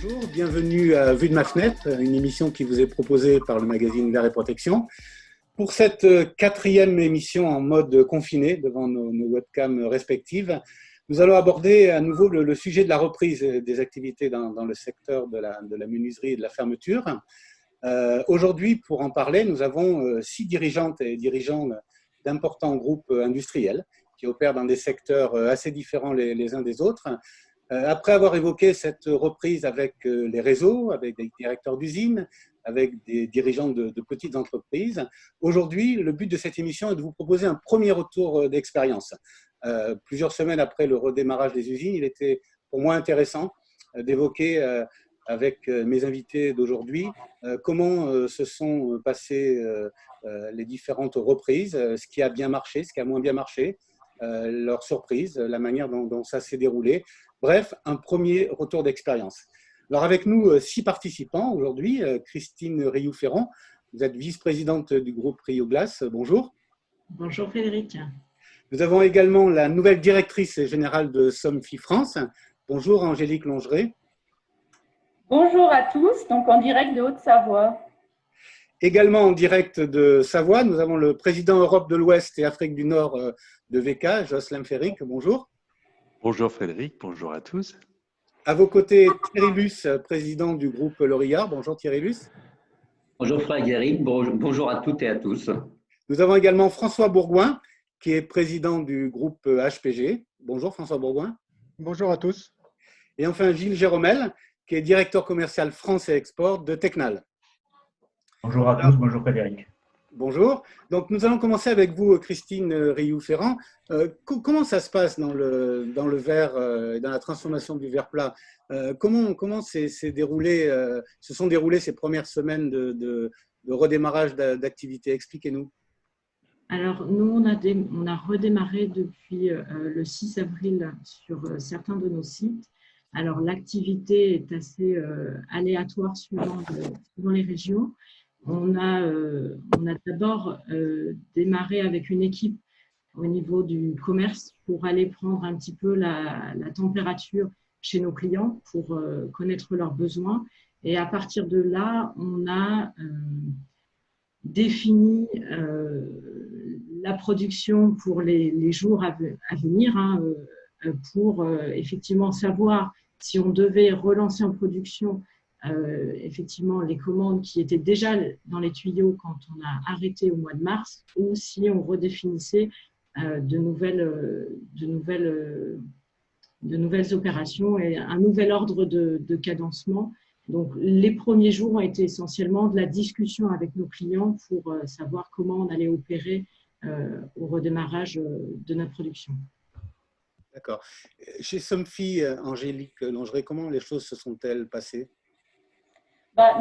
Bonjour, bienvenue à Vue de ma fenêtre, une émission qui vous est proposée par le magazine Verre et Protection. Pour cette quatrième émission en mode confiné devant nos webcams respectives, nous allons aborder à nouveau le sujet de la reprise des activités dans le secteur de la menuiserie et de la fermeture. Aujourd'hui, pour en parler, nous avons 6 dirigeantes et dirigeants d'importants groupes industriels qui opèrent dans des secteurs assez différents les uns des autres. Après avoir évoqué cette reprise avec les réseaux, avec des directeurs d'usines, avec des dirigeants de petites entreprises, aujourd'hui, le but de cette émission est de vous proposer un premier retour d'expérience. Plusieurs semaines après le redémarrage des usines, il était pour moi intéressant d'évoquer avec mes invités d'aujourd'hui comment se sont passées les différentes reprises, ce qui a bien marché, ce qui a moins bien marché, leurs surprises, la manière dont ça s'est déroulé. Bref, un premier retour d'expérience. Alors avec nous, 6 participants aujourd'hui. Christine Rioux-Ferrand, vous êtes vice-présidente du groupe Rio Glace. Bonjour. Bonjour Frédéric. Nous avons également la nouvelle directrice générale de Somfy France. Bonjour Angélique Longeret. Bonjour à tous, donc en direct de Haute-Savoie. Également en direct de Savoie, nous avons le président Europe de l'Ouest et Afrique du Nord de VK, Jocelyn Féric. Bonjour. Bonjour Frédéric, bonjour à tous. À vos côtés, Thierry Luce, président du groupe L'Oréal. Bonjour Thierry Luce. Bonjour Frédéric, bonjour à toutes et à tous. Nous avons également François Bourgoin, qui est président du groupe HPG. Bonjour François Bourgoin. Bonjour à tous. Et enfin Gilles Jéromel, qui est directeur commercial France et Export de Tecnal. Bonjour à tous, bonjour Frédéric. Bonjour. Donc, nous allons commencer avec vous, Christine Rioux-Ferrand. Comment ça se passe dans le verre, dans la transformation du verre plat? Comment se sont déroulées ces premières semaines de redémarrage d'activité? Expliquez-nous. Alors, nous, on a redémarré depuis le 6 avril sur certains de nos sites. Alors, l'activité est assez aléatoire suivant les régions. On a d'abord démarré avec une équipe au niveau du commerce pour aller prendre un petit peu la température chez nos clients pour connaître leurs besoins. Et à partir de là, on a défini la production pour les jours à venir pour effectivement savoir si on devait relancer en production effectivement les commandes qui étaient déjà dans les tuyaux quand on a arrêté au mois de mars, ou si on redéfinissait de nouvelles opérations et un nouvel ordre de cadencement. Donc, les premiers jours ont été essentiellement de la discussion avec nos clients pour savoir comment on allait opérer au redémarrage de notre production. D'accord. Chez Somfy, Angélique Longeret, comment les choses se sont-elles passées?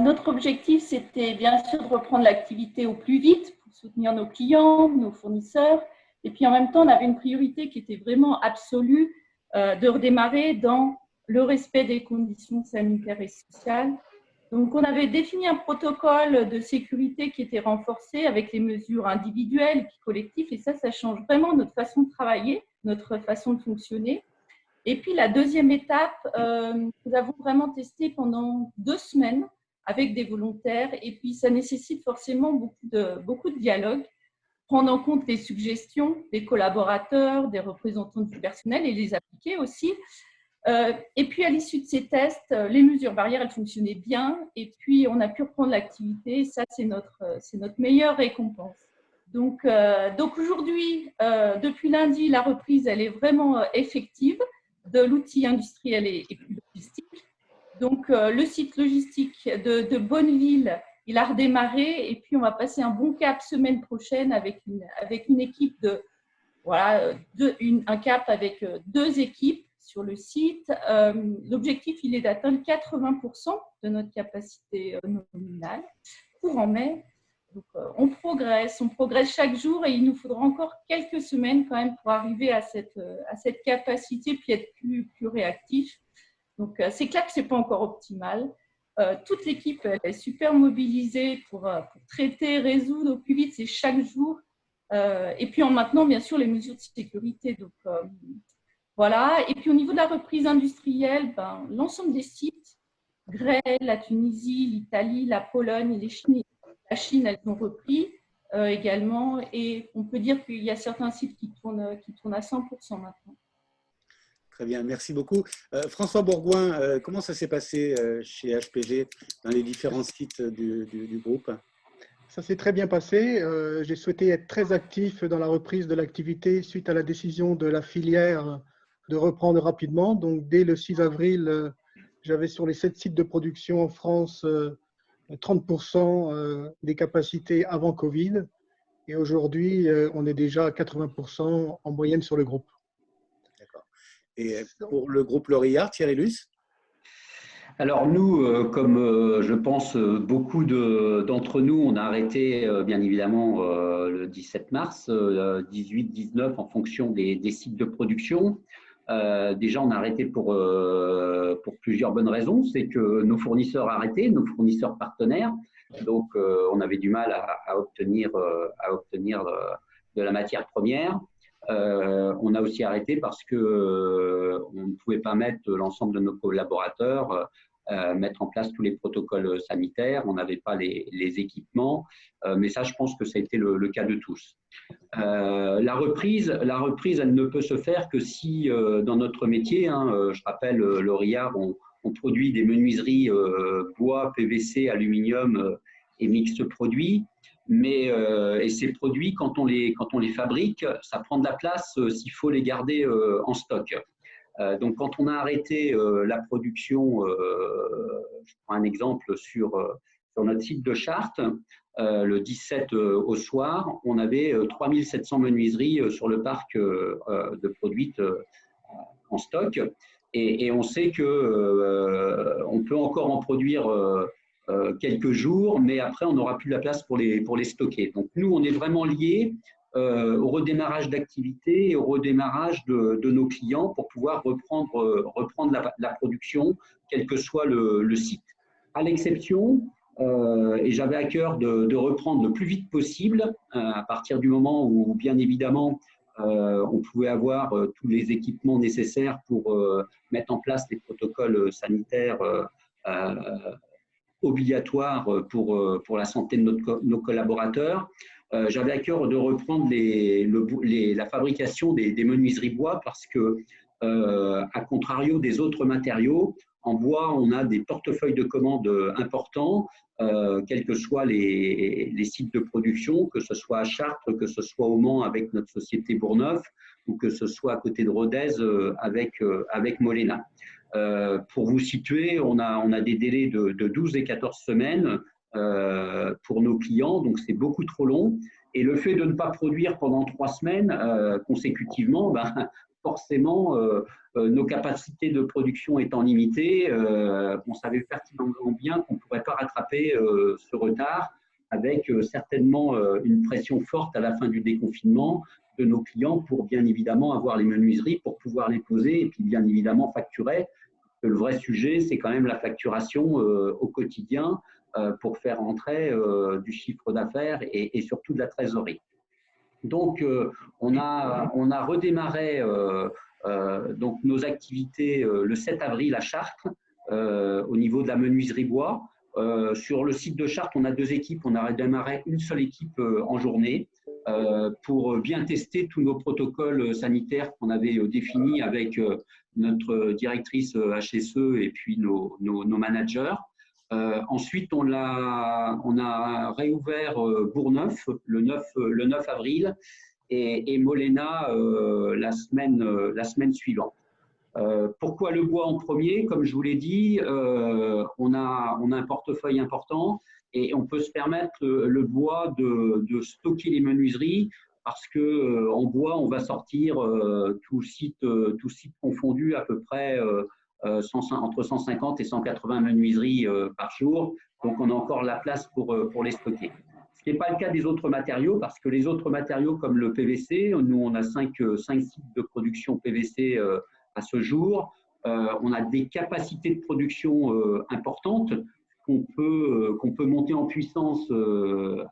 Notre objectif, c'était bien sûr de reprendre l'activité au plus vite pour soutenir nos clients, nos fournisseurs. Et puis en même temps, on avait une priorité qui était vraiment absolue de redémarrer dans le respect des conditions sanitaires et sociales. Donc, on avait défini un protocole de sécurité qui était renforcé avec les mesures individuelles et puis collectives. Et ça change vraiment notre façon de travailler, notre façon de fonctionner. Et puis, la deuxième étape, nous avons vraiment testé pendant 2 semaines avec des volontaires. Et puis, ça nécessite forcément beaucoup de dialogue, prendre en compte les suggestions des collaborateurs, des représentants du personnel et les appliquer aussi. Et puis, à l'issue de ces tests, les mesures barrières, elles fonctionnaient bien. Et puis, on a pu reprendre l'activité. Ça, c'est notre meilleure récompense. Donc aujourd'hui, depuis lundi, la reprise, elle est vraiment effective de l'outil industriel et logistique. Donc, le site logistique de Bonneville, il a redémarré. Et puis, on va passer un bon cap semaine prochaine avec une équipe un cap avec 2 équipes sur le site. L'objectif, il est d'atteindre 80% de notre capacité nominale courant mai. Donc, on progresse chaque jour et il nous faudra encore quelques semaines quand même pour arriver à cette capacité puis être plus réactif. Donc, c'est clair que ce n'est pas encore optimal. Toute l'équipe est super mobilisée pour traiter, résoudre au plus vite, c'est chaque jour. Et puis en maintenant, bien sûr, les mesures de sécurité. Donc, voilà. Et puis au niveau de la reprise industrielle, l'ensemble des sites Grèce, la Tunisie, l'Italie, la Pologne, la Chine, elles ont repris également. Et on peut dire qu'il y a certains sites qui tournent à 100% maintenant. Très bien, merci beaucoup. François Bourgoin, comment ça s'est passé chez HPG dans les différents sites du groupe? Ça s'est très bien passé. J'ai souhaité être très actif dans la reprise de l'activité suite à la décision de la filière de reprendre rapidement. Donc, dès le 6 avril, j'avais sur les 7 sites de production en France 30% des capacités avant Covid. Et aujourd'hui, on est déjà à 80% en moyenne sur le groupe. D'accord. Et pour le groupe L'Oréal, Thierry Luce? Alors nous, comme je pense beaucoup d'entre nous, on a arrêté bien évidemment le 17 mars, 18-19 en fonction des sites de production. Déjà, on a arrêté pour plusieurs bonnes raisons. C'est que nos fournisseurs arrêtaient, nos fournisseurs partenaires. Donc, on avait du mal à obtenir de la matière première. On a aussi arrêté parce que on ne pouvait pas mettre l'ensemble de nos collaborateurs mettre en place tous les protocoles sanitaires. On n'avait pas les équipements. Mais ça, je pense que ça a été le cas de tous. La reprise, elle ne peut se faire que si, dans notre métier, je rappelle, L'Oréal, on produit des menuiseries bois, PVC, aluminium et mixtes produits. Mais et ces produits, quand on les fabrique, ça prend de la place s'il faut les garder en stock. Donc, quand on a arrêté la production, je prends un exemple sur notre site de Chartres, le 17 au soir, on avait 3700 menuiseries sur le parc de produites en stock. Et on sait qu'on peut encore en produire quelques jours, mais après, on n'aura plus la place pour les stocker. Donc, nous, on est vraiment liés au redémarrage d'activité et au redémarrage de nos clients pour pouvoir reprendre la production, quel que soit le site. À l'exception, et j'avais à cœur de reprendre le plus vite possible, à partir du moment où, bien évidemment, on pouvait avoir tous les équipements nécessaires pour mettre en place les protocoles sanitaires obligatoires pour la santé de nos collaborateurs. J'avais à cœur de reprendre la fabrication des menuiseries bois parce que, à contrario des autres matériaux, en bois, on a des portefeuilles de commandes importants, quels que soient les sites de production, que ce soit à Chartres, que ce soit au Mans avec notre société Bourneuf, ou que ce soit à côté de Rodez avec Molena. Pour vous situer, on a des délais de 12 et 14 semaines pour nos clients, donc c'est beaucoup trop long. Et le fait de ne pas produire pendant 3 semaines consécutivement, forcément, nos capacités de production étant limitées, on savait pertinemment bien qu'on ne pourrait pas rattraper ce retard avec certainement une pression forte à la fin du déconfinement de nos clients pour bien évidemment avoir les menuiseries, pour pouvoir les poser et puis bien évidemment facturer. Le vrai sujet, c'est quand même la facturation au quotidien pour faire entrer du chiffre d'affaires et surtout de la trésorerie. Donc, on a redémarré donc nos activités le 7 avril à Chartres au niveau de la menuiserie bois. Sur le site de Chartres, on a 2 équipes. On a redémarré une seule équipe en journée pour bien tester tous nos protocoles sanitaires qu'on avait définis avec notre directrice HSE et puis nos managers. Ensuite, on a réouvert Bourneuf le 9 avril et Molena la semaine suivante. Pourquoi le bois en premier? Comme je vous l'ai dit, on a un portefeuille important et on peut se permettre le bois de stocker les menuiseries parce que en bois, on va sortir tout site confondu à peu près entre 150 et 180 menuiseries par jour. Donc, on a encore la place pour les stocker. Ce qui n'est pas le cas des autres matériaux parce que les autres matériaux comme le PVC, nous, on a 5 sites de production PVC à ce jour. On a des capacités de production importantes qu'on peut monter en puissance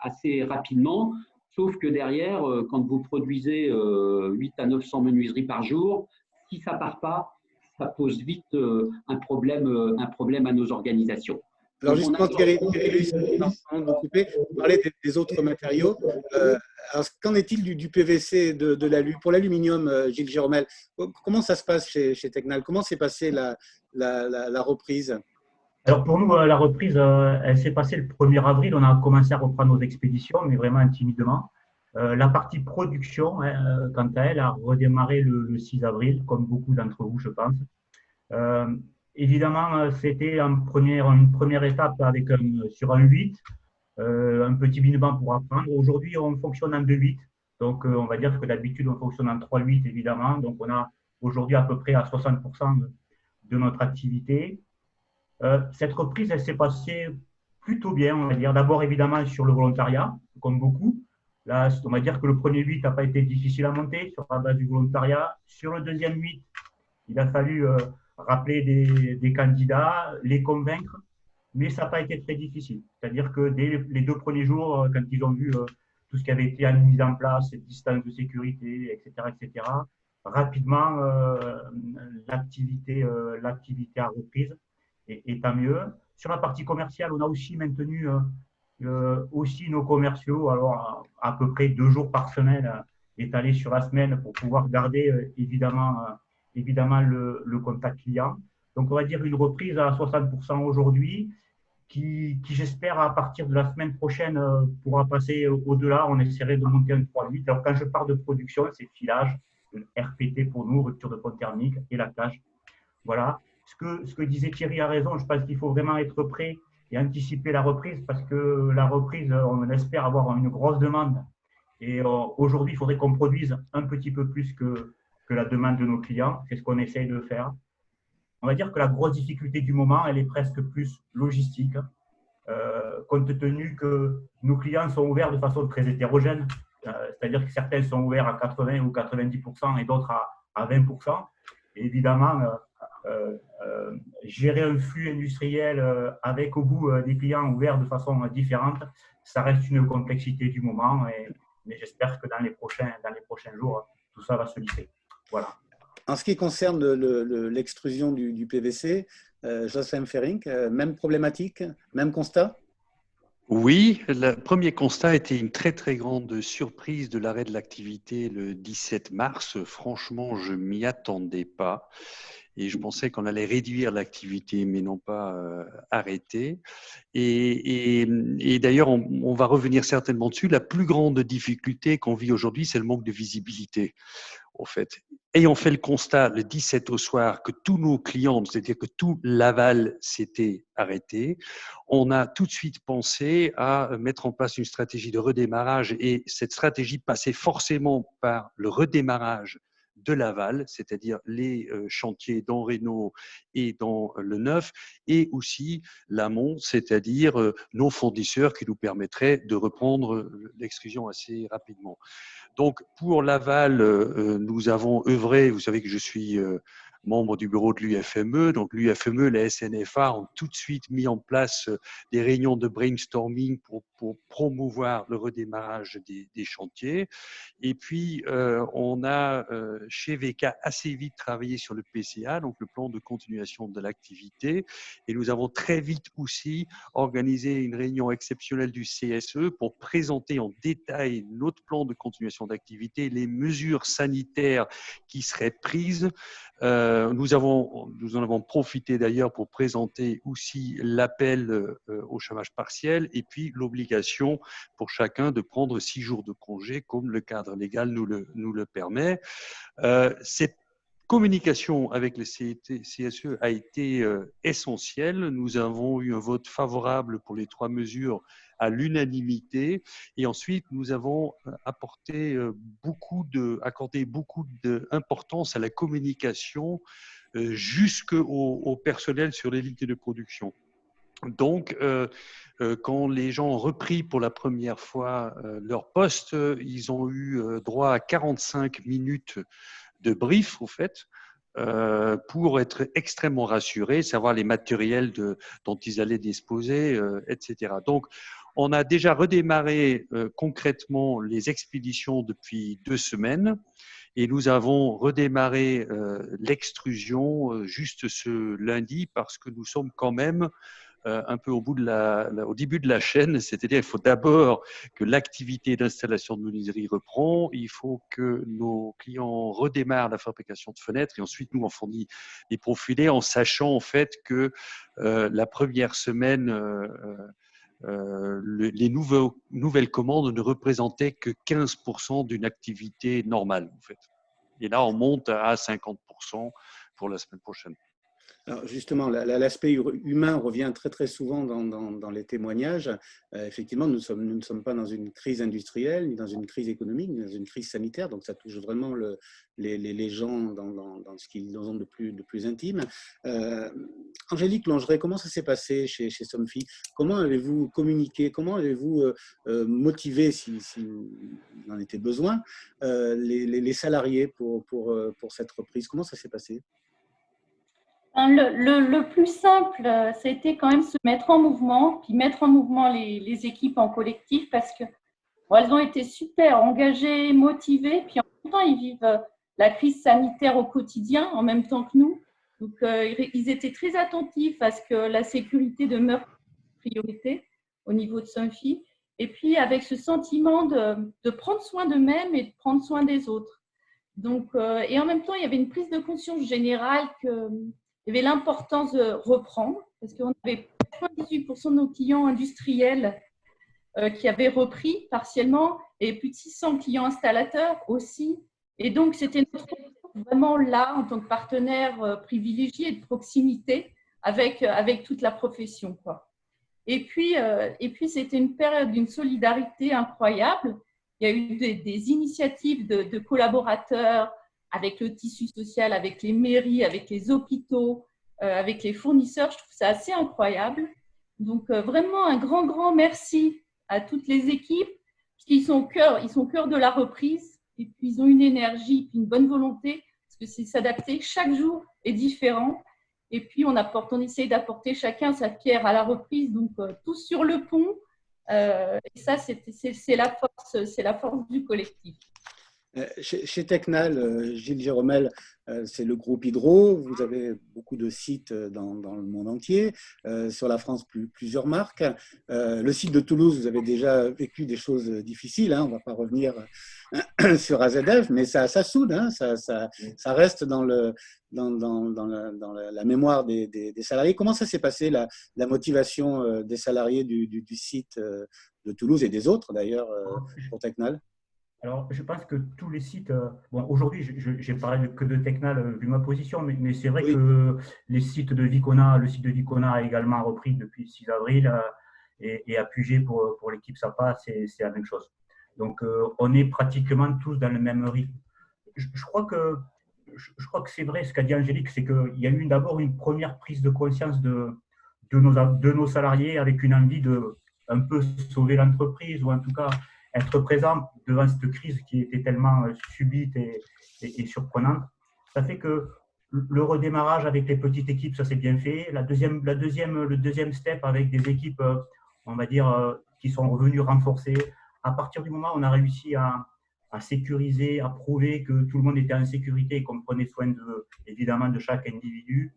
assez rapidement. Sauf que derrière, quand vous produisez 8 à 900 menuiseries par jour, si ça ne part pas, ça pose vite un problème à nos organisations. Alors Donc, justement, Thierry, pardon de vous couper, vous parlez des autres matériaux. Alors, qu'en est-il du PVC de pour l'aluminium, Gilles Giromel? Comment ça se passe chez Tecnal? Comment s'est passée la reprise? Alors pour nous, la reprise, elle s'est passée le 1er avril. On a commencé à reprendre nos expéditions, mais vraiment timidement. La partie production, hein, quant à elle, a redémarré le 6 avril, comme beaucoup d'entre vous, je pense. Évidemment, c'était une première étape sur un 8, un petit binement pour apprendre. Aujourd'hui, on fonctionne en 2-8. Donc, on va dire que d'habitude, on fonctionne en 3-8, évidemment. Donc, on a aujourd'hui à peu près à 60% de notre activité. Cette reprise, elle s'est passée plutôt bien, on va dire. D'abord, évidemment, sur le volontariat, comme beaucoup. Là, on va dire que le premier 8 n'a pas été difficile à monter sur la base du volontariat. Sur le deuxième 8, il a fallu rappeler des candidats, les convaincre, mais ça n'a pas été très difficile. C'est-à-dire que dès les 2 premiers jours, quand ils ont vu tout ce qui avait été mis en place, cette distance de sécurité, etc., rapidement, l'activité a reprise, et tant mieux. Sur la partie commerciale, on a aussi maintenu aussi nos commerciaux, alors à peu près 2 jours par semaine, étalés sur la semaine pour pouvoir garder évidemment le contact client. Donc, on va dire une reprise à 60% aujourd'hui qui j'espère, à partir de la semaine prochaine, pourra passer au-delà. On essaierait de monter un 3-8. Alors, quand je parle de production, c'est filage, RPT pour nous, rupture de pont thermique et lactage. Voilà. Ce que disait Thierry a raison. Je pense qu'il faut vraiment être prêt et anticiper la reprise parce que la reprise, on espère avoir une grosse demande. Et aujourd'hui, il faudrait qu'on produise un petit peu plus que la demande de nos clients. C'est ce qu'on essaye de faire. On va dire que la grosse difficulté du moment, elle est presque plus logistique, compte tenu que nos clients sont ouverts de façon très hétérogène. C'est-à-dire que certains sont ouverts à 80 ou 90% et d'autres à 20%. Et évidemment, gérer un flux industriel avec au bout des clients ouverts de façon différente, ça reste une complexité du moment. Mais j'espère que dans les prochains jours, tout ça va se lisser. Voilà. En ce qui concerne l'extrusion du PVC, Jocelyn Ferring, même problématique, même constat? Oui, le premier constat était une très très grande surprise de l'arrêt de l'activité le 17 mars. Franchement, je ne m'y attendais pas. Et je pensais qu'on allait réduire l'activité, mais non pas arrêter. Et d'ailleurs, on va revenir certainement dessus. La plus grande difficulté qu'on vit aujourd'hui, c'est le manque de visibilité. En fait, ayant fait le constat le 17 au soir que tous nos clients, c'est-à-dire que tout l'aval s'était arrêté, on a tout de suite pensé à mettre en place une stratégie de redémarrage et cette stratégie passait forcément par le redémarrage de l'aval, c'est-à-dire les chantiers dans Rénault et dans le neuf, et aussi l'amont, c'est-à-dire nos fournisseurs qui nous permettraient de reprendre l'extrusion assez rapidement. Donc, pour l'aval, nous avons œuvré, vous savez que je suis membre du bureau de l'UFME, donc l'UFME, la SNFA ont tout de suite mis en place des réunions de brainstorming pour promouvoir le redémarrage des chantiers. Et puis, on a chez VK assez vite travaillé sur le PCA, donc le plan de continuation de l'activité, et nous avons très vite aussi organisé une réunion exceptionnelle du CSE pour présenter en détail notre plan de continuation d'activité, les mesures sanitaires qui seraient prises. Nous en avons profité d'ailleurs pour présenter aussi l'appel au chômage partiel et puis l'obligation pour chacun de prendre 6 jours de congé comme le cadre légal nous le permet. Cette communication avec le CSE a été essentielle. Nous avons eu un vote favorable pour les 3 mesures à l'unanimité. Et ensuite, nous avons accordé beaucoup d'importance à la communication jusqu'au personnel sur les lignes de production. Donc, quand les gens ont repris pour la première fois leur poste, ils ont eu droit à 45 minutes de brief, au fait, pour être extrêmement rassurés, savoir les matériels dont ils allaient disposer, etc. Donc, On a déjà redémarré concrètement les expéditions depuis 2 semaines et nous avons redémarré l'extrusion juste ce lundi parce que nous sommes quand même un peu au début de la chaîne, c'est-à-dire il faut d'abord que l'activité d'installation de menuiserie reprend, il faut que nos clients redémarrent la fabrication de fenêtres et ensuite nous on fournit les profilés en sachant en fait que la première semaine les nouvelles commandes ne représentaient que 15% d'une activité normale en fait. Et là on monte à 50% pour la semaine prochaine. Alors justement, l'aspect humain revient très très souvent dans les témoignages. Effectivement, nous ne sommes pas dans une crise industrielle, ni dans une crise économique, ni dans une crise sanitaire, donc ça touche vraiment les gens dans ce qu'ils ont de plus intime. Angélique Langeret, comment ça s'est passé chez Somfy? Comment avez-vous communiqué? Comment avez-vous motivé, s'il en était besoin, les salariés pour cette reprise? Comment ça s'est passé? Le plus simple, c'était quand même se mettre en mouvement, puis mettre en mouvement les équipes en collectif parce que bon, elles ont été super engagées, motivées, puis en même temps, ils vivent la crise sanitaire au quotidien en même temps que nous. Donc, ils étaient très attentifs à ce que la sécurité demeure priorité au niveau de Somfy. Et puis, avec ce sentiment de prendre soin d'eux-mêmes et de prendre soin des autres. Donc, et en même temps, il y avait une prise de conscience générale qu'il y avait l'importance de reprendre, parce qu'on avait 98% de nos clients industriels qui avaient repris partiellement, et plus de 600 clients installateurs aussi. Et donc, c'était vraiment là, en tant que partenaire privilégié de proximité avec toute la profession, quoi. Et puis c'était une période d'une solidarité incroyable. Il y a eu des initiatives de collaborateurs avec le tissu social, avec les mairies, avec les hôpitaux, avec les fournisseurs. Je trouve ça assez incroyable. Donc, vraiment un grand, grand merci à toutes les équipes, parce qu'ils sont au cœur de la reprise, et puis ils ont une énergie, puis une bonne volonté, parce que c'est s'adapter. Chaque jour est différent. Et puis, on essaye d'apporter chacun sa pierre à la reprise, donc tous sur le pont. Et ça, c'est la force du collectif. Chez Tecnal, Gilles Jéromel, c'est le groupe Hydro. Vous avez beaucoup de sites dans le monde entier. Sur la France, plusieurs marques. Le site de Toulouse, vous avez déjà vécu des choses difficiles. On ne va pas revenir sur AZF, mais ça soude. Ça reste dans la mémoire des salariés. Comment ça s'est passé, la motivation des salariés du site de Toulouse et des autres, d'ailleurs, pour Tecnal? Alors, je pense que tous les sites, bon, aujourd'hui, j'ai parlé que de Tecnal vu ma position, mais c'est vrai que les sites de Vicona, le site de Vicona a également repris depuis le 6 avril et à Puget pour l'équipe SAPA, c'est la même chose. Donc, on est pratiquement tous dans le même rythme. Je crois que c'est vrai ce qu'a dit Angélique, c'est qu'il y a eu d'abord une première prise de conscience de nos salariés avec une envie de un peu sauver l'entreprise ou en tout cas être présent devant cette crise qui était tellement subite et surprenante. Ça fait que le redémarrage avec les petites équipes, ça s'est bien fait. Le deuxième step avec des équipes, on va dire, qui sont revenues renforcées. À partir du moment où on a réussi à sécuriser, à prouver que tout le monde était en sécurité et qu'on prenait soin évidemment de chaque individu,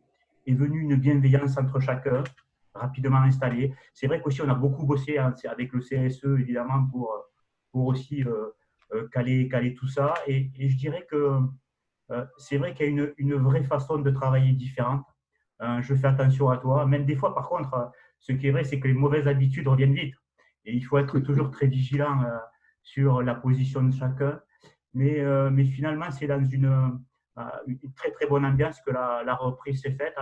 est venue une bienveillance entre chacun, rapidement installée. C'est vrai qu'aussi on a beaucoup bossé avec le CSE évidemment pour aussi caler tout ça. Et je dirais que c'est vrai qu'il y a une vraie façon de travailler différente. Je fais attention à toi. Même des fois, par contre, ce qui est vrai, c'est que les mauvaises habitudes reviennent vite. Et il faut être toujours très vigilant sur la position de chacun. Mais finalement, c'est dans une très, très bonne ambiance que la reprise s'est faite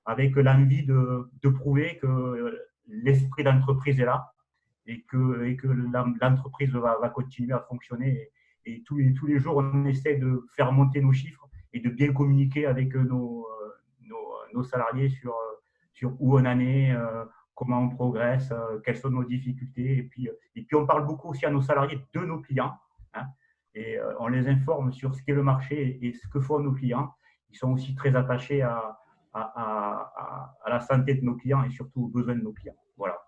avec l'envie de prouver que l'esprit d'entreprise est là. Et que l'entreprise va continuer à fonctionner. Et tous les jours, on essaie de faire monter nos chiffres et de bien communiquer avec nos salariés sur où on en est, comment on progresse, quelles sont nos difficultés. Et puis, on parle beaucoup aussi à nos salariés de nos clients. Et on les informe sur ce qu'est le marché et ce que font nos clients. Ils sont aussi très attachés à la santé de nos clients et surtout aux besoins de nos clients. Voilà.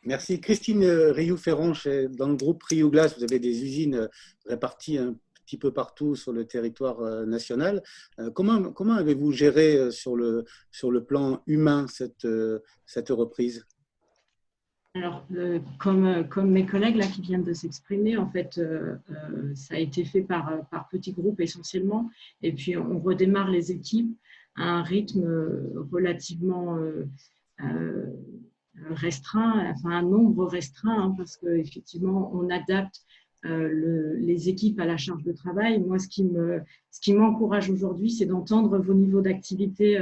Merci. Christine Rioux-Ferron, dans le groupe Rio Glace, vous avez des usines réparties un petit peu partout sur le territoire national. Comment avez-vous géré sur le plan humain cette reprise? Alors, comme mes collègues là, qui viennent de s'exprimer, en fait, ça a été fait par petits groupes essentiellement. Et puis, on redémarre les équipes à un rythme relativement restreint, enfin un nombre restreint, hein, parce qu'effectivement, on adapte les équipes à la charge de travail. Moi, ce qui m'encourage aujourd'hui, c'est d'entendre vos niveaux d'activité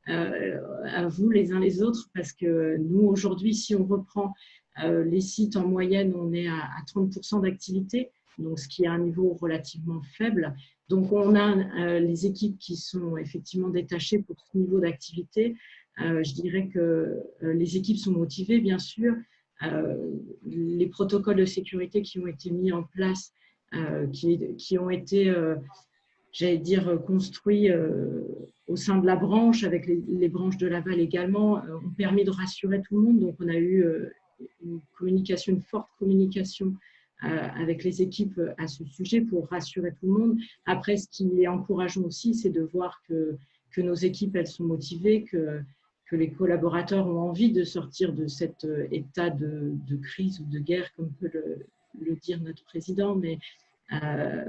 à vous les uns les autres, parce que nous, aujourd'hui, si on reprend les sites en moyenne, on est à 30% d'activité, donc ce qui est un niveau relativement faible. Donc, on a les équipes qui sont effectivement détachées pour ce niveau d'activité. Je dirais que les équipes sont motivées, bien sûr. Les protocoles de sécurité qui ont été mis en place, qui ont été, j'allais dire, construits au sein de la branche, avec les branches de Laval également, ont permis de rassurer tout le monde. Donc, on a eu une forte communication avec les équipes à ce sujet pour rassurer tout le monde. Après, ce qui est encourageant aussi, c'est de voir que nos équipes, elles sont motivées, que les collaborateurs ont envie de sortir de cet état de crise ou de guerre, comme peut le dire notre président. Mais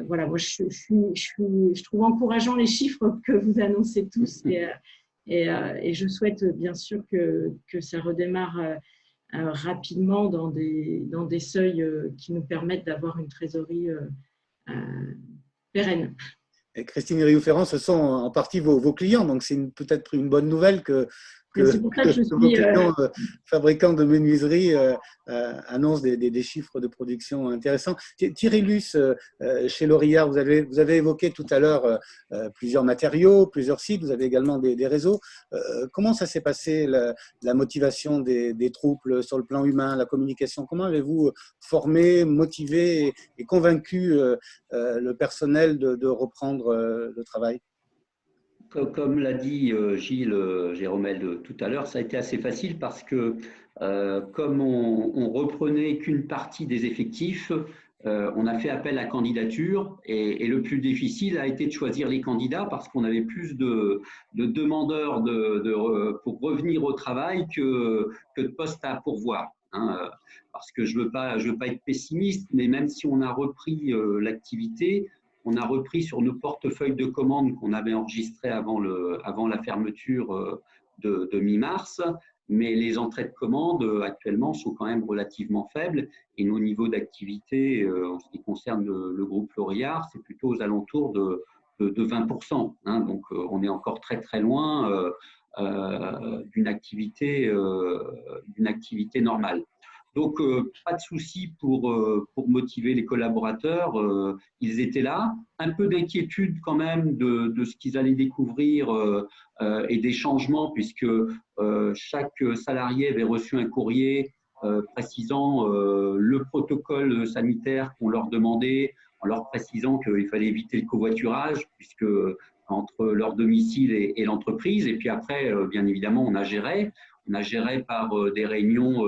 voilà, moi, je trouve encourageant les chiffres que vous annoncez tous et je souhaite bien sûr que ça redémarre rapidement dans des seuils qui nous permettent d'avoir une trésorerie pérenne. Et Christine Rioux-Ferran, ce sont en partie vos clients, donc c'est peut-être une bonne nouvelle que vos clients fabricants de menuiserie annoncent des chiffres de production intéressants. Thierry Luce, chez Lorillard, vous avez évoqué tout à l'heure plusieurs matériaux, plusieurs sites, vous avez également des réseaux. Comment ça s'est passé, la motivation des troupes sur le plan humain, la communication? Comment avez-vous formé, motivé et convaincu le personnel de reprendre le travail? Comme l'a dit Gilles Jéromel tout à l'heure, ça a été assez facile parce que comme on reprenait qu'une partie des effectifs, on a fait appel à candidature et le plus difficile a été de choisir les candidats parce qu'on avait plus de demandeurs pour revenir au travail que de postes à pourvoir. Hein, parce que je veux pas être pessimiste, mais même si on a repris l'activité, on a repris sur nos portefeuilles de commandes qu'on avait enregistrés avant la fermeture de mi-mars, mais les entrées de commandes actuellement sont quand même relativement faibles et nos niveaux d'activité en ce qui concerne le groupe Lorillard, c'est plutôt aux alentours de 20%. Hein, donc on est encore très très loin d'une activité normale. Donc, pas de souci pour motiver les collaborateurs. Ils étaient là. Un peu d'inquiétude quand même de ce qu'ils allaient découvrir et des changements, puisque chaque salarié avait reçu un courrier précisant le protocole sanitaire qu'on leur demandait, en leur précisant qu'il fallait éviter le covoiturage, puisque entre leur domicile et l'entreprise. Et puis après, bien évidemment, on a géré par des réunions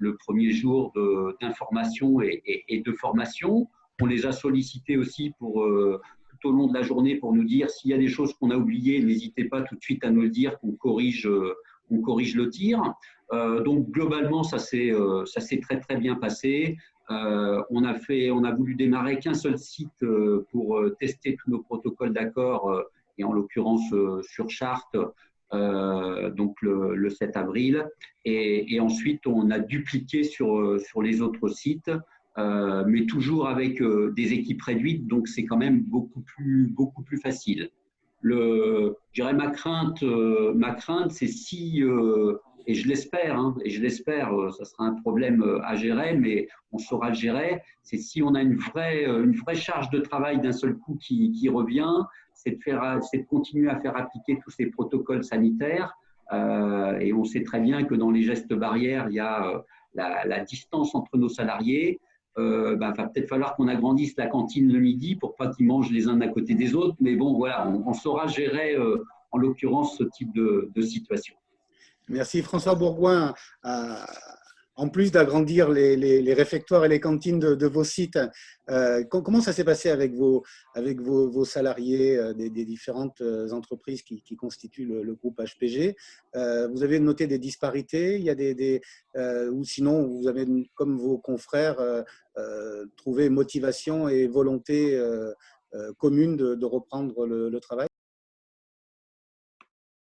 le premier jour d'information et de formation. On les a sollicités aussi tout au long de la journée pour nous dire s'il y a des choses qu'on a oubliées, n'hésitez pas tout de suite à nous le dire, qu'on corrige le tir. Donc globalement, ça s'est très très bien passé. On a voulu démarrer qu'un seul site pour tester tous nos protocoles d'accord et en l'occurrence sur Chartres. Donc le 7 avril et ensuite on a dupliqué sur les autres sites mais toujours avec des équipes réduites, donc c'est quand même beaucoup plus facile. Je dirais ma crainte c'est si et je l'espère, ça sera un problème à gérer, mais on saura le gérer, c'est si on a une vraie charge de travail d'un seul coup qui revient, c'est de continuer à faire appliquer tous ces protocoles sanitaires. Et on sait très bien que dans les gestes barrières, il y a la distance entre nos salariés. Va peut-être falloir qu'on agrandisse la cantine le midi pour pas qu'ils mangent les uns à côté des autres. Mais bon, voilà, on saura gérer en l'occurrence ce type de situation. Merci. François Bourgoin, en plus d'agrandir les réfectoires et les cantines de vos sites, comment ça s'est passé avec vos salariés des différentes entreprises qui constituent le groupe HPG? Vous avez noté des disparités? Il y a ou sinon, vous avez, comme vos confrères, trouvé motivation et volonté commune de reprendre le travail?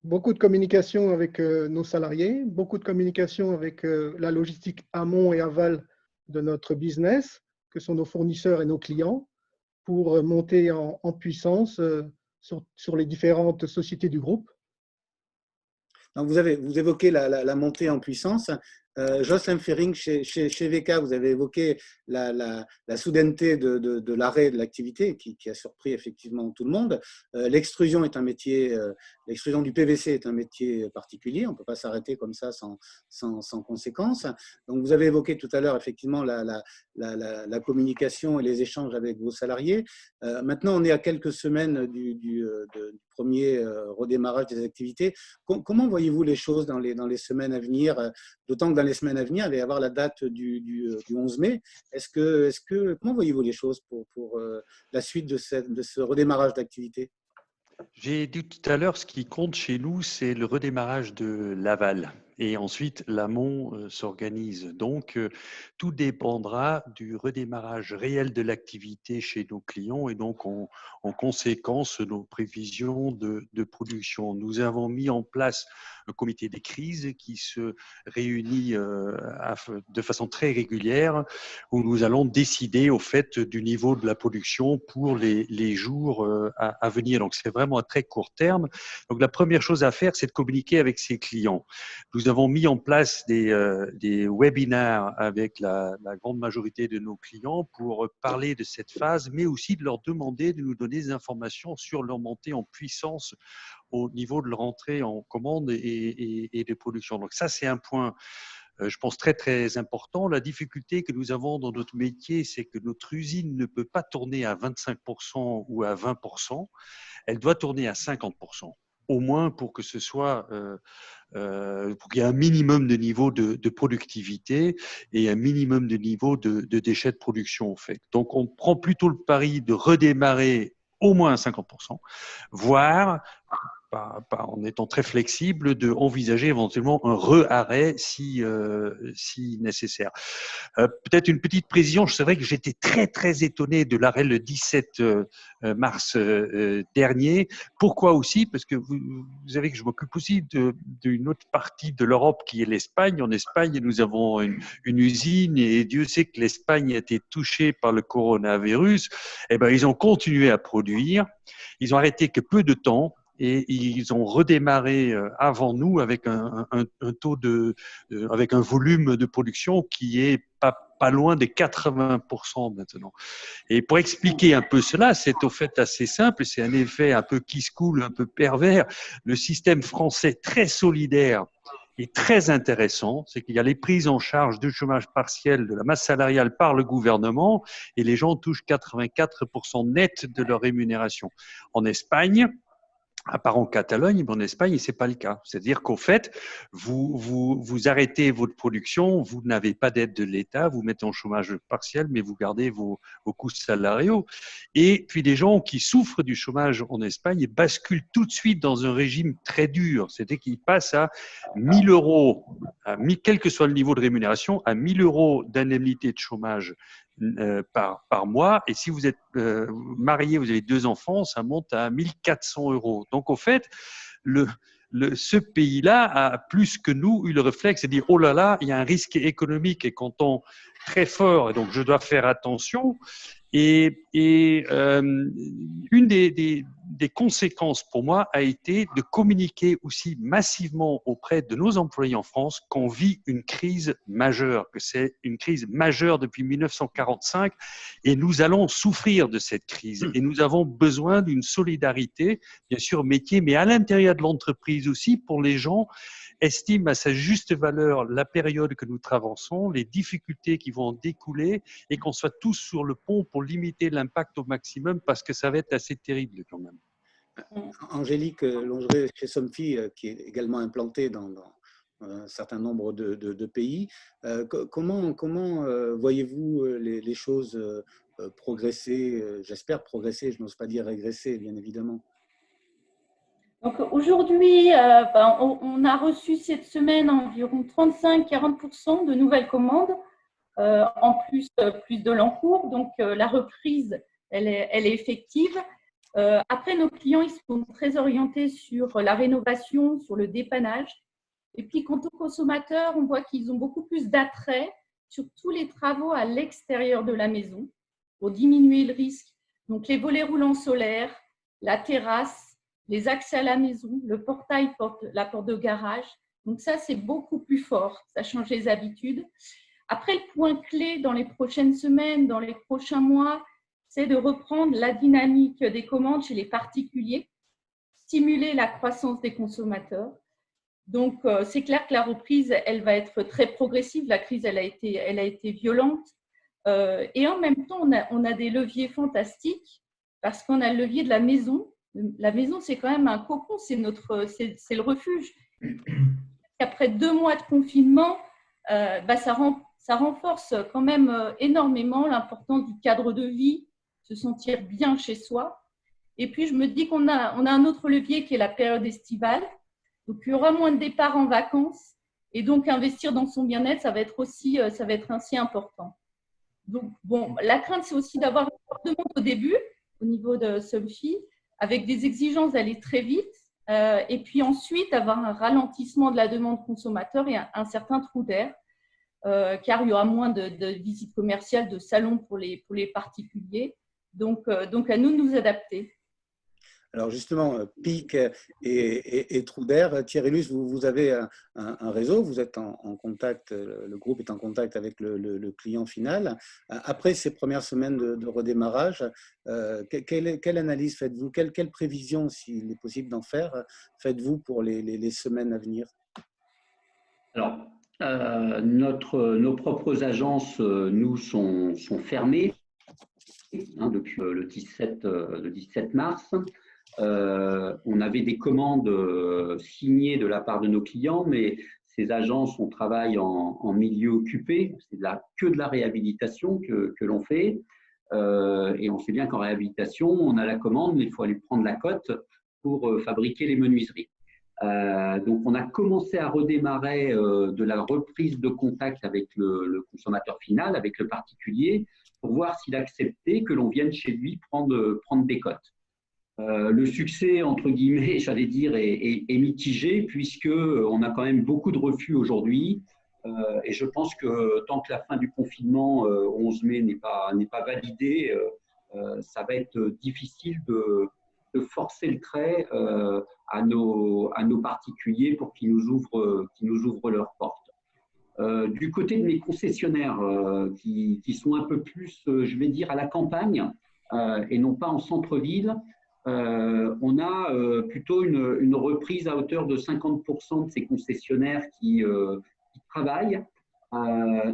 Beaucoup de communication avec nos salariés, beaucoup de communication avec la logistique amont et aval de notre business, que sont nos fournisseurs et nos clients, pour monter en puissance sur les différentes sociétés du groupe. Donc vous évoquez la montée en puissance. Jocelyn Fering, chez VK, vous avez évoqué la soudaineté de l'arrêt de l'activité qui a surpris effectivement tout le monde. L'extrusion est un métier, l'extrusion du PVC est un métier particulier. On ne peut pas s'arrêter comme ça sans conséquence. Donc vous avez évoqué tout à l'heure effectivement la communication et les échanges avec vos salariés. Maintenant, on est à quelques semaines du premier redémarrage des activités. Comment voyez-vous les choses dans les semaines à venir? D'autant que dans les semaines à venir, il va y avoir la date du 11 mai. Comment voyez-vous les choses pour la suite de ce redémarrage d'activité? J'ai dit tout à l'heure, ce qui compte chez nous, c'est le redémarrage de l'aval. Et ensuite, l'amont s'organise. Donc, tout dépendra du redémarrage réel de l'activité chez nos clients et donc, en conséquence, nos prévisions de production. Nous avons mis en place un comité des crises qui se réunit de façon très régulière où nous allons décider au fait du niveau de la production pour les jours à venir. Donc, c'est vraiment à très court terme. Donc, la première chose à faire, c'est de communiquer avec ses clients. Nous avons mis en place des webinaires avec la grande majorité de nos clients pour parler de cette phase, mais aussi de leur demander de nous donner des informations sur leur montée en puissance au niveau de leur entrée en commande et de production. Donc ça, c'est un point, je pense, très, très important. La difficulté que nous avons dans notre métier, c'est que notre usine ne peut pas tourner à 25% ou à 20%. Elle doit tourner à 50%, au moins pour que ce soit... pour qu'il y ait un minimum de niveau de productivité et un minimum de niveau de déchets de production, en fait. Donc, on prend plutôt le pari de redémarrer au moins à 50%, voire, en étant très flexible, d'envisager éventuellement un re-arrêt si nécessaire. Peut-être une petite précision, c'est vrai que j'étais très, très étonné de l'arrêt le 17 mars dernier. Pourquoi aussi? Parce que vous savez que je m'occupe aussi d'une autre partie de l'Europe qui est l'Espagne. En Espagne, nous avons une usine et Dieu sait que l'Espagne a été touchée par le coronavirus. Eh ben, ils ont continué à produire. Ils ont arrêté que peu de temps. Et ils ont redémarré avant nous avec un taux avec un volume de production qui est pas loin des 80% maintenant. Et pour expliquer un peu cela, c'est au fait assez simple, c'est un effet un peu qui se coule, un peu pervers. Le système français très solidaire est très intéressant, c'est qu'il y a les prises en charge du chômage partiel de la masse salariale par le gouvernement et les gens touchent 84% net de leur rémunération. En Espagne, à part en Catalogne, mais en Espagne, ce n'est pas le cas. C'est-à-dire qu'au fait, vous arrêtez votre production, vous n'avez pas d'aide de l'État, vous mettez en chômage partiel, mais vous gardez vos coûts salariaux. Et puis, les gens qui souffrent du chômage en Espagne basculent tout de suite dans un régime très dur. C'est-à-dire qu'ils passent à 1 000 euros, quel que soit le niveau de rémunération, à 1 000 euros d'indemnité de chômage par mois. Et si vous êtes marié, vous avez 2 enfants, ça monte à 1 400 euros. Donc, au fait, ce pays-là a plus que nous eu le réflexe de dire oh là là, il y a un risque économique et comptant très fort, et donc je dois faire attention. Et une des conséquences pour moi a été de communiquer aussi massivement auprès de nos employés en France qu'on vit une crise majeure, que c'est une crise majeure depuis 1945 et nous allons souffrir de cette crise. Et nous avons besoin d'une solidarité, bien sûr, métier, mais à l'intérieur de l'entreprise aussi pour les gens estime à sa juste valeur la période que nous traversons, les difficultés qui vont en découler et qu'on soit tous sur le pont pour limiter l'impact au maximum parce que ça va être assez terrible quand même. Angélique Longeray, chez Somfy, qui est également implantée un certain nombre de pays. Comment voyez-vous les choses progresser, j'espère progresser, je n'ose pas dire régresser, bien évidemment. Donc aujourd'hui, on a reçu cette semaine environ 35-40% de nouvelles commandes, en plus de l'encours. Donc la reprise, elle est effective. Après, nos clients, ils sont très orientés sur la rénovation, sur le dépannage. Et puis, quant aux consommateurs, on voit qu'ils ont beaucoup plus d'attrait sur tous les travaux à l'extérieur de la maison pour diminuer le risque. Donc, les volets roulants solaires, la terrasse, les accès à la maison, le portail, la porte de garage. Donc, ça, c'est beaucoup plus fort. Ça change les habitudes. Après, le point clé dans les prochaines semaines, dans les prochains mois, c'est de reprendre la dynamique des commandes chez les particuliers, stimuler la croissance des consommateurs. Donc, c'est clair que la reprise, elle va être très progressive. La crise, elle a été violente. Et en même temps, on a des leviers fantastiques parce qu'on a le levier de la maison. La maison, c'est quand même un cocon, c'est le refuge. Après 2 mois de confinement, ça renforce quand même énormément l'importance du cadre de vie, se sentir bien chez soi. Et puis, je me dis qu'on a un autre levier qui est la période estivale. Donc, il y aura moins de départs en vacances. Et donc, investir dans son bien-être, ça va être ainsi important. Donc, bon, la crainte, c'est aussi d'avoir une forte demande au début, au niveau de Somfy, avec des exigences d'aller très vite. Et puis ensuite, avoir un ralentissement de la demande consommateur et un certain trou d'air, car il y aura moins de visites commerciales, de salons pour les particuliers. Donc, à nous de nous adapter. Alors justement, pic et trou d'air, Thierry Luce, vous avez un réseau, vous êtes en contact, le groupe est en contact avec le client final. Après ces premières semaines de redémarrage, quelle analyse faites-vous, quelle prévision, s'il est possible d'en faire, faites-vous pour les semaines à venir? Alors, nos propres agences, nous, sont fermées depuis le 17 mars. On avait des commandes signées de la part de nos clients, mais ces agences, on travaille en milieu occupé. C'est que de la réhabilitation que l'on fait. Et on sait bien qu'en réhabilitation, on a la commande, mais il faut aller prendre la cote pour fabriquer les menuiseries. Donc, on a commencé à redémarrer de la reprise de contact avec le consommateur final, avec le particulier, pour voir s'il acceptait que l'on vienne chez lui prendre des cotes. Le succès, entre guillemets, j'allais dire, est mitigé puisqu'on a quand même beaucoup de refus aujourd'hui. Et je pense que tant que la fin du confinement, 11 mai, n'est pas validée, ça va être difficile de forcer le trait à nos particuliers pour qu'ils nous ouvrent leurs portes. Du côté de mes concessionnaires qui sont un peu plus, je vais dire, à la campagne et non pas en centre-ville, on a plutôt une reprise à hauteur de 50% de ces concessionnaires qui travaillent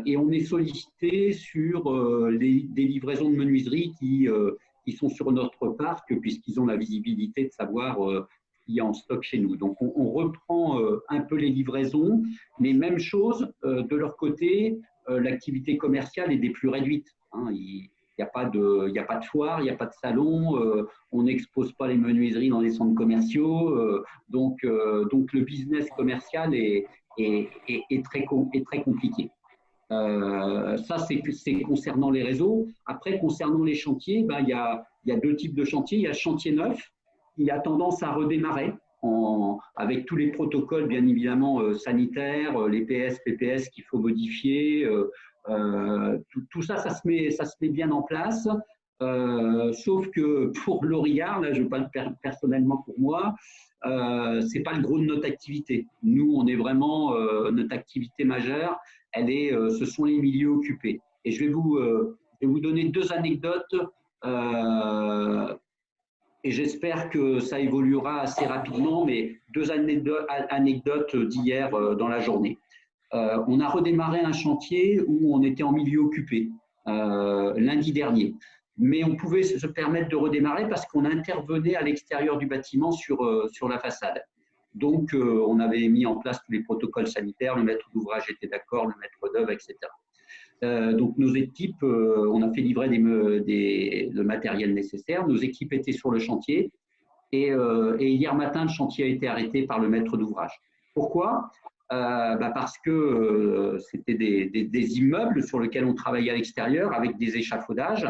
et on est sollicité sur des livraisons de menuiseries qui sont sur notre parc puisqu'ils ont la visibilité de savoir ce qu'il y a en stock chez nous. Donc, on reprend un peu les livraisons, mais même chose, de leur côté, l'activité commerciale est des plus réduites. Il n'y a pas de foire, il n'y a pas de salon, on n'expose pas les menuiseries dans les centres commerciaux, donc le business commercial est très compliqué. Ça, c'est concernant les réseaux. Après, concernant les chantiers, il y a 2 types de chantiers. Il y a le chantier neuf qui a tendance à redémarrer avec tous les protocoles, bien évidemment, sanitaires, les PS, PPS qu'il faut modifier. Tout ça, ça se met bien en place. Sauf que pour l'Aurillard, là, je ne parle personnellement pour moi, c'est pas le gros de notre activité. Nous, on est vraiment notre activité majeure. Ce sont les milieux occupés. Et je vais vous donner 2 anecdotes. Et j'espère que ça évoluera assez rapidement, mais 2 anecdotes d'hier dans la journée. On a redémarré un chantier où on était en milieu occupé lundi dernier. Mais on pouvait se permettre de redémarrer parce qu'on intervenait à l'extérieur du bâtiment sur la façade. Donc, on avait mis en place tous les protocoles sanitaires, le maître d'ouvrage était d'accord, le maître d'œuvre, etc. Donc, nos équipes, on a fait livrer le matériel nécessaire. Nos équipes étaient sur le chantier. Et hier matin, le chantier a été arrêté par le maître d'ouvrage. Pourquoi ? Parce que c'était des immeubles sur lesquels on travaillait à l'extérieur avec des échafaudages.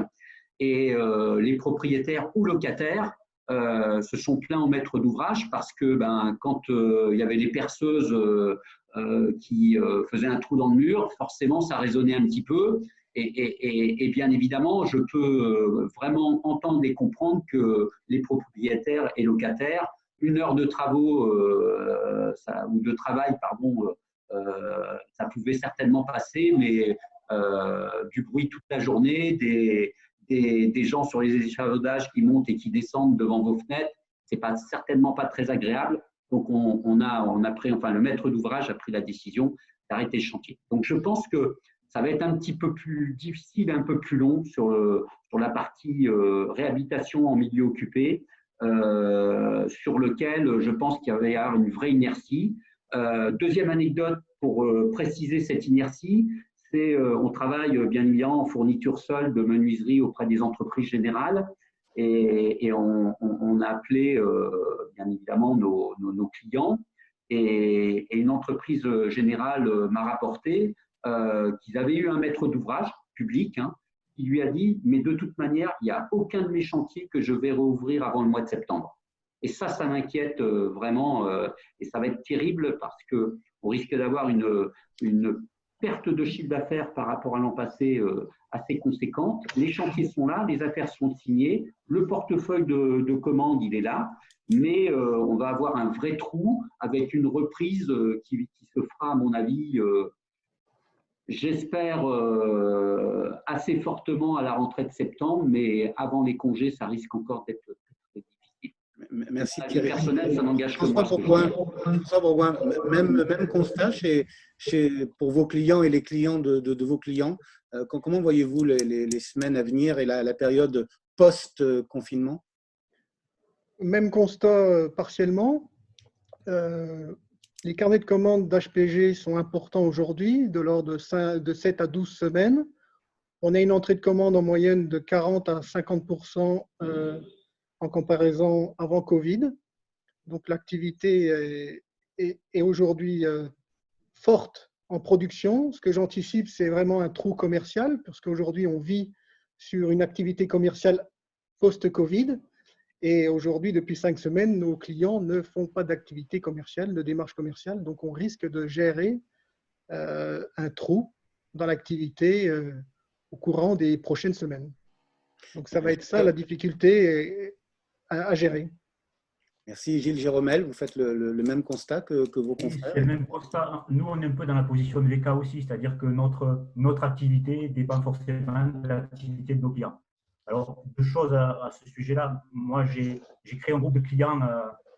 Et les propriétaires ou locataires se sont plaints au maître d'ouvrage parce que quand il y avait les perceuses qui faisaient un trou dans le mur, forcément, ça résonnait un petit peu. Et bien évidemment, je peux vraiment entendre et comprendre que les propriétaires et locataires, 1 heure de travaux ou de travail, pardon, ça pouvait certainement passer, mais du bruit toute la journée, des gens sur les échafaudages qui montent et qui descendent devant vos fenêtres, c'est certainement pas très agréable. Donc, le maître d'ouvrage a pris la décision d'arrêter le chantier. Donc, je pense que ça va être un petit peu plus difficile, un peu plus long sur la partie réhabilitation en milieu occupé, sur lequel je pense qu'il va y avoir une vraie inertie. Deuxième anecdote pour préciser cette inertie, c'est on travaille bien évidemment en fourniture seule de menuiserie auprès des entreprises générales et on a appelé bien évidemment nos clients et une entreprise générale m'a rapporté qu'ils avaient eu un maître d'ouvrage public qui lui a dit « mais de toute manière, il n'y a aucun de mes chantiers que je vais rouvrir avant le mois de septembre ». Et ça m'inquiète vraiment et ça va être terrible parce qu'on risque d'avoir une perte de chiffre d'affaires par rapport à l'an passé assez conséquente. Les chantiers sont là, les affaires sont signées, le portefeuille de commandes, il est là, mais on va avoir un vrai trou avec une reprise qui se fera, à mon avis, j'espère assez fortement à la rentrée de septembre, mais avant les congés, ça risque encore d'être très difficile. Merci Thierry. Personnel, ça n'engage que moi. François Bourgoin, même constat pour vos clients et les clients de vos clients. Comment voyez-vous les semaines à venir et la période post-confinement? Même constat partiellement. Les carnets de commandes d'HPG sont importants aujourd'hui, de l'ordre de 7 à 12 semaines. On a une entrée de commande en moyenne de 40 à 50% en comparaison avant Covid. Donc l'activité est aujourd'hui forte en production. Ce que j'anticipe, c'est vraiment un trou commercial, parce qu'aujourd'hui, on vit sur une activité commerciale post-Covid. Et aujourd'hui, depuis 5 semaines, nos clients ne font pas d'activité commerciale, de démarche commerciale. Donc, on risque de gérer un trou dans l'activité au courant des prochaines semaines. Donc, ça va être ça la difficulté à gérer. Merci. Gilles Jéromel, vous faites le même constat que vos confrères? C'est le même constat. Nous, on est un peu dans la position de VK aussi, c'est-à-dire que notre activité dépend forcément de l'activité de nos clients. Alors, 2 choses à ce sujet-là. Moi, j'ai créé un groupe de clients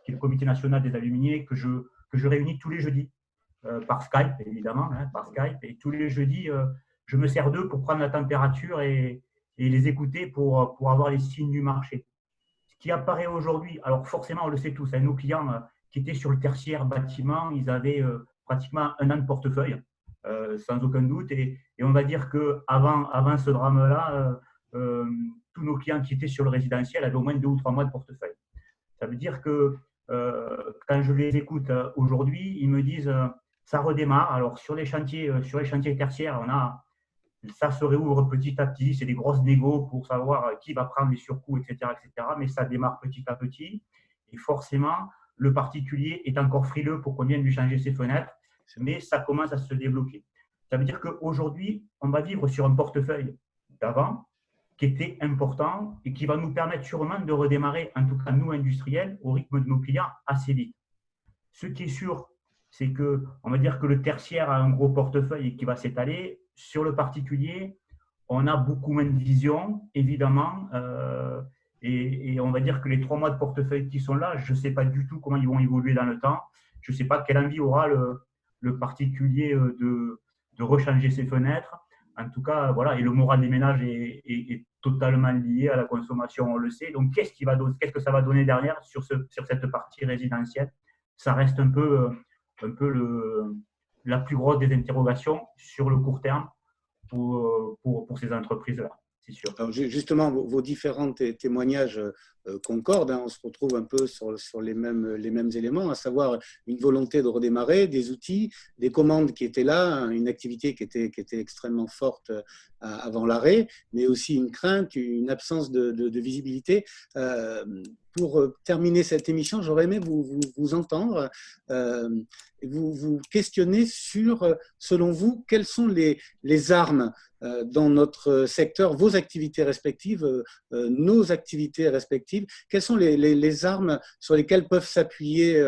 qui est le Comité national des aluminiers que je réunis tous les jeudis par Skype, évidemment, par Skype. Et tous les jeudis, je me sers d'eux pour prendre la température et les écouter pour avoir les signes du marché. Ce qui apparaît aujourd'hui, alors forcément, on le sait tous, nos clients qui étaient sur le tertiaire bâtiment, ils avaient pratiquement 1 an de portefeuille, sans aucun doute. Et on va dire qu'avant ce drame-là, tous nos clients qui étaient sur le résidentiel avaient au moins 2 ou 3 mois de portefeuille. Ça veut dire que quand je les écoute aujourd'hui, ils me disent ça redémarre. Alors sur les chantiers tertiaires, ça se réouvre petit à petit. C'est des grosses négos pour savoir qui va prendre les surcoûts, etc., etc. Mais ça démarre petit à petit. Et forcément, le particulier est encore frileux pour qu'on vienne lui changer ses fenêtres, mais ça commence à se débloquer. Ça veut dire qu'aujourd'hui, on va vivre sur un portefeuille d'avant qui était important et qui va nous permettre sûrement de redémarrer, en tout cas nous industriels, au rythme de nos clients assez vite. Ce qui est sûr, c'est qu'on va dire que le tertiaire a un gros portefeuille et qui va s'étaler. Sur le particulier, on a beaucoup moins de vision, évidemment, et on va dire que les 3 mois de portefeuille qui sont là, je ne sais pas du tout comment ils vont évoluer dans le temps. Je ne sais pas quelle envie aura le particulier de rechanger ses fenêtres. En tout cas, voilà, et le moral des ménages est totalement lié à la consommation, on le sait. Donc, qu'est-ce que ça va donner derrière sur cette partie résidentielle? ça reste un peu la plus grosse des interrogations sur le court terme pour ces entreprises-là, c'est sûr. Alors, justement, vos différents témoignages concordent, hein. On se retrouve un peu sur les mêmes éléments, à savoir une volonté de redémarrer, des outils, des commandes qui étaient là, une activité qui était extrêmement forte avant l'arrêt, mais aussi une crainte, une absence de visibilité. Pour terminer cette émission, j'aurais aimé vous entendre, vous questionner sur, selon vous, quelles sont les armes dans notre secteur, vos activités respectives, nos activités respectives, quelles sont les armes sur lesquelles peuvent s'appuyer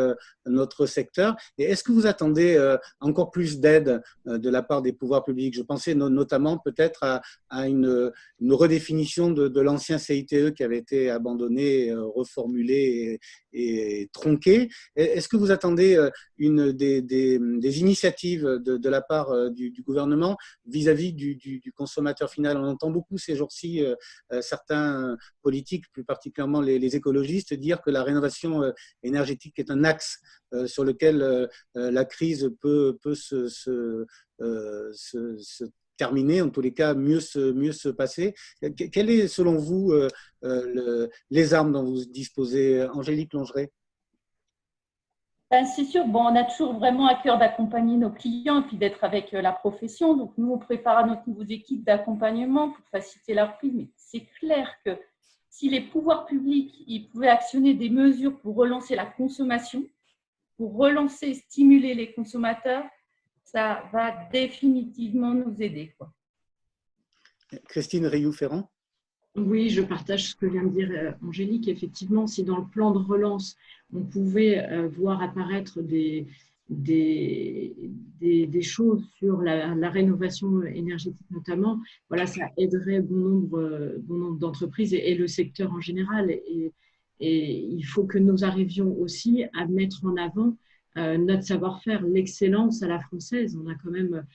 notre secteur, et est-ce que vous attendez encore plus d'aide de la part des pouvoirs publics? Je pensais notamment peut-être à une redéfinition de l'ancien CITE qui avait été abandonné, reformulé et tronqué. Est-ce que vous attendez des initiatives de la part du gouvernement vis-à-vis du consommateur final? On entend beaucoup ces jours-ci certains politiques, plus particulièrement les écologistes, dire que la rénovation énergétique est un axe sur lequel la crise peut se terminer, en tous les cas mieux se passer. Quelles est, selon vous, les armes dont vous disposez, Angélique Longeret? Ben, c'est sûr, bon, on a toujours vraiment à cœur d'accompagner nos clients et puis d'être avec la profession. Donc, nous, on prépare nos nouvelles équipes d'accompagnement pour faciliter la reprise. Mais c'est clair que si les pouvoirs publics ils pouvaient actionner des mesures pour relancer la consommation, pour relancer, stimuler les consommateurs, ça va définitivement nous aider, quoi. Christine Rioux-Ferrand? Oui, je partage ce que vient de dire Angélique. Effectivement, si dans le plan de relance, on pouvait voir apparaître des choses sur la rénovation énergétique notamment, voilà, ça aiderait bon nombre d'entreprises et le secteur en général. Et il faut que nous arrivions aussi à mettre en avant notre savoir-faire, l'excellence à la française. On a quand même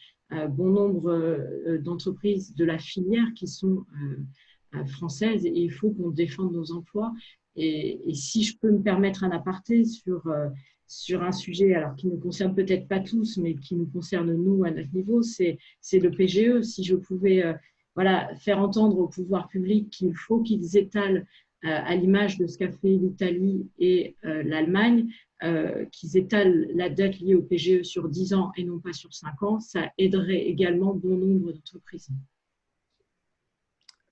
bon nombre d'entreprises de la filière qui sont françaises et il faut qu'on défende nos emplois. Et si je peux me permettre un aparté sur un sujet alors, qui ne nous concerne peut-être pas tous, mais qui nous concerne nous à notre niveau, c'est le PGE. Si je pouvais voilà, faire entendre au pouvoir public qu'il faut qu'ils étalent à l'image de ce qu'a fait l'Italie et l'Allemagne, qu'ils étalent la dette liée au PGE sur 10 ans et non pas sur 5 ans, ça aiderait également bon nombre d'entreprises.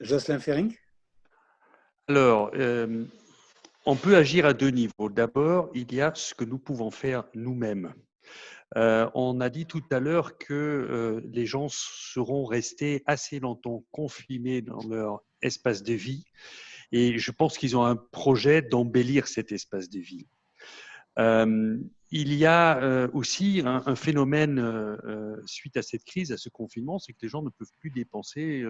Jocelyn Ferring? Alors, on peut agir à deux niveaux. D'abord, il y a ce que nous pouvons faire nous-mêmes. On a dit tout à l'heure que les gens seront restés assez longtemps confinés dans leur espace de vie et je pense qu'ils ont un projet d'embellir cet espace de vie. Il y a aussi un phénomène suite à cette crise, à ce confinement, c'est que les gens ne peuvent plus dépenser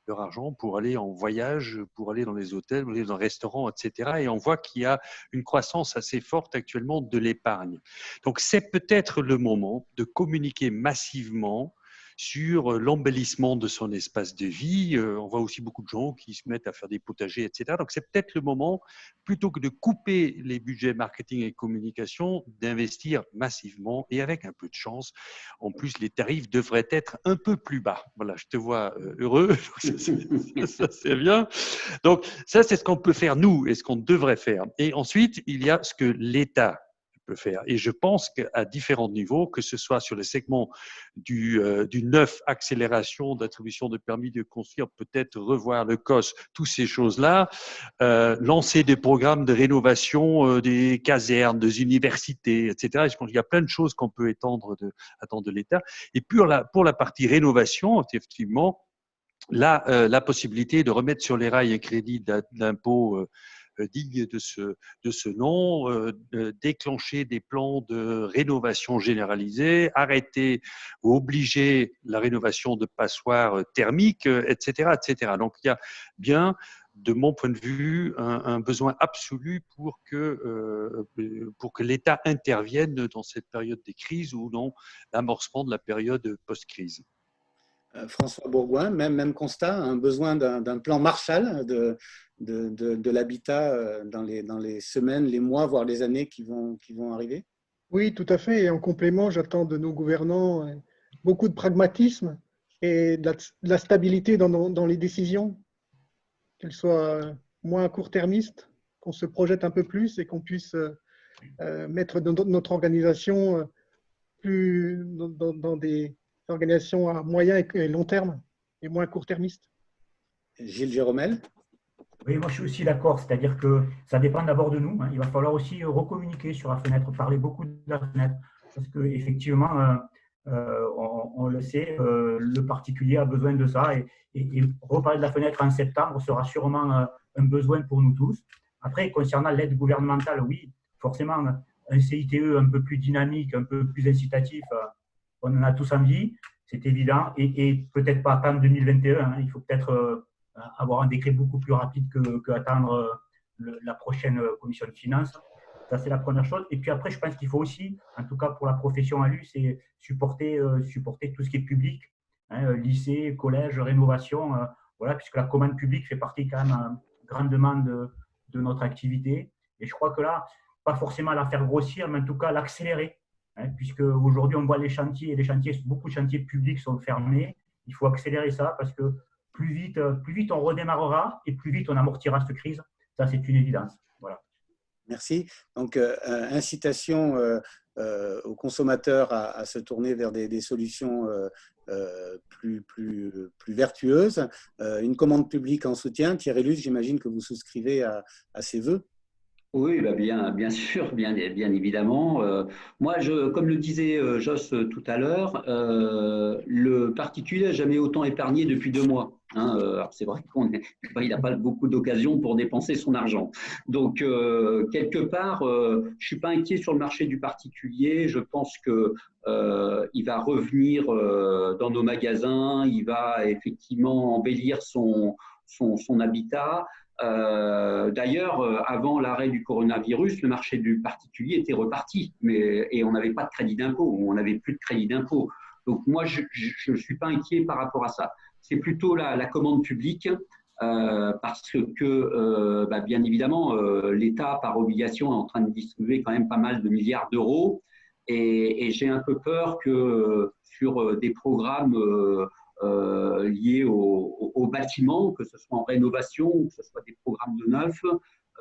leur argent pour aller en voyage, pour aller dans les hôtels, pour aller dans les restaurants, etc. Et on voit qu'il y a une croissance assez forte actuellement de l'épargne. Donc c'est peut-être le moment de communiquer massivement sur l'embellissement de son espace de vie. On voit aussi beaucoup de gens qui se mettent à faire des potagers, etc. Donc, c'est peut-être le moment, plutôt que de couper les budgets marketing et communication, d'investir massivement et avec un peu de chance. En plus, les tarifs devraient être un peu plus bas. Voilà, je te vois heureux. Ça, c'est bien. Donc, ça, c'est ce qu'on peut faire, nous, et ce qu'on devrait faire. Et ensuite, il y a ce que l'État peut faire. Et je pense qu'à différents niveaux, que ce soit sur le segment du neuf, accélération d'attribution de permis de construire, peut-être revoir le COS, toutes ces choses-là, lancer des programmes de rénovation des casernes, des universités, etc. Et je pense qu'il y a plein de choses qu'on peut attendre de l'État. Et pour la partie rénovation, effectivement, là, la possibilité de remettre sur les rails un crédit d'impôt digne de ce nom, déclencher des plans de rénovation généralisée, arrêter ou obliger la rénovation de passoires thermiques, etc., etc. Donc, il y a bien, de mon point de vue, un besoin absolu pour que l'État intervienne dans cette période des crises ou dans l'amorcement de la période post-crise. François Bourgoin, même constat, un besoin d'un plan Marshall de l'habitat dans les semaines, les mois, voire les années qui vont arriver? Oui, tout à fait. Et en complément, j'attends de nos gouvernants beaucoup de pragmatisme et de la stabilité dans les décisions, qu'elles soient moins court-termistes, qu'on se projette un peu plus et qu'on puisse mettre notre organisation plus dans des organisations à moyen et long terme et moins court-termistes. Gilles Jéromel? Oui, moi je suis aussi d'accord, c'est-à-dire que ça dépend d'abord de nous, hein. Il va falloir aussi recommuniquer sur la fenêtre, parler beaucoup de la fenêtre, parce qu'effectivement, on le sait, le particulier a besoin de ça, et reparler de la fenêtre en septembre sera sûrement un besoin pour nous tous. Après, concernant l'aide gouvernementale, oui, forcément, un CITE un peu plus dynamique, un peu plus incitatif, on en a tous envie, c'est évident, et peut-être pas attendre 2021, hein. Il faut peut-être avoir un décret beaucoup plus rapide qu'attendre la prochaine commission de finances. Ça, c'est la première chose. Et puis après, je pense qu'il faut aussi, en tout cas pour la profession ALU, c'est supporter tout ce qui est public, hein, lycée, collège, rénovation, voilà, puisque la commande publique fait partie quand même grandement de notre activité. Et je crois que là, pas forcément la faire grossir, mais en tout cas l'accélérer, hein, puisque aujourd'hui, on voit beaucoup de chantiers publics sont fermés. Il faut accélérer ça parce que plus vite on redémarrera et plus vite on amortira cette crise. Ça, c'est une évidence. Voilà. Merci. Donc, incitation aux consommateurs à se tourner vers des solutions plus vertueuses. Une commande publique en soutien. Thierry Luce, j'imagine que vous souscrivez à ces vœux. Oui, bah bien sûr, bien évidemment. Moi, comme le disait Joss tout à l'heure, le particulier n'a jamais autant épargné depuis 2 mois. Hein. Alors c'est vrai qu'il n'a pas beaucoup d'occasions pour dépenser son argent. Donc, quelque part, je ne suis pas inquiet sur le marché du particulier. Je pense qu'il va revenir dans nos magasins, il va effectivement embellir son habitat. D'ailleurs, avant l'arrêt du coronavirus, le marché du particulier était reparti, et on n'avait pas de crédit d'impôt, on n'avait plus de crédit d'impôt. Donc moi, je ne suis pas inquiet par rapport à ça. C'est plutôt la commande publique, parce que, bien évidemment, l'État, par obligation, est en train de distribuer quand même pas mal de milliards d'euros, et j'ai un peu peur que sur des programmes liés au bâtiment, que ce soit en rénovation, que ce soit des programmes de neuf.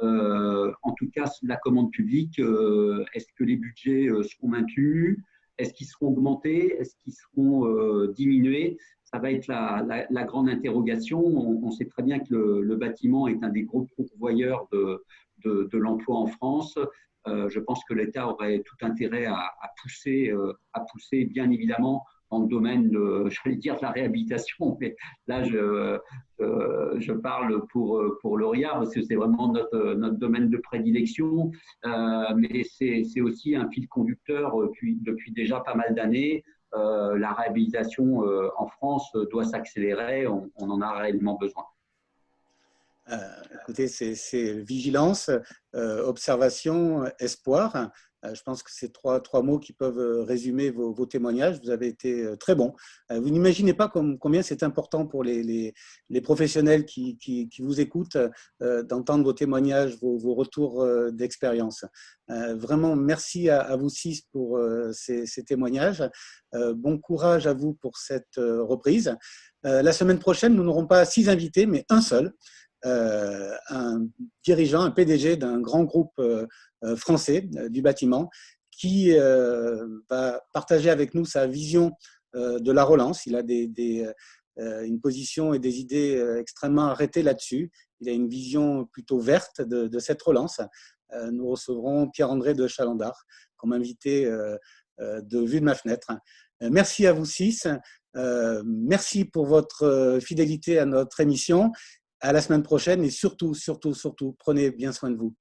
En tout cas, la commande publique, est-ce que les budgets seront maintenus? Est-ce qu'ils seront augmentés? Est-ce qu'ils seront diminués? Ça va être la grande interrogation. On sait très bien que le bâtiment est un des gros pourvoyeurs de l'emploi en France. Je pense que l'État aurait tout intérêt à pousser bien évidemment dans le domaine j'allais dire, de la réhabilitation, mais là, je parle pour Lauria, parce que c'est vraiment notre domaine de prédilection, mais c'est aussi un fil conducteur depuis déjà pas mal d'années. La réhabilitation en France doit s'accélérer, on en a réellement besoin. Écoutez, c'est vigilance, observation, espoir. Je pense que c'est trois mots qui peuvent résumer vos témoignages. Vous avez été très bons. Vous n'imaginez pas combien c'est important pour les professionnels qui vous écoutent d'entendre vos témoignages, vos retours d'expérience. Vraiment, merci à vous 6 pour ces témoignages. Bon courage à vous pour cette reprise. La semaine prochaine, nous n'aurons pas 6 invités, mais un seul. Un dirigeant, un PDG d'un grand groupe français du bâtiment qui va partager avec nous sa vision de la relance. Il a une position et des idées extrêmement arrêtées là-dessus. Il a une vision plutôt verte de cette relance. Nous recevrons Pierre-André de Chalandard comme invité de Vue de ma fenêtre. Merci à vous 6. Merci pour votre fidélité à notre émission. À la semaine prochaine et surtout, prenez bien soin de vous.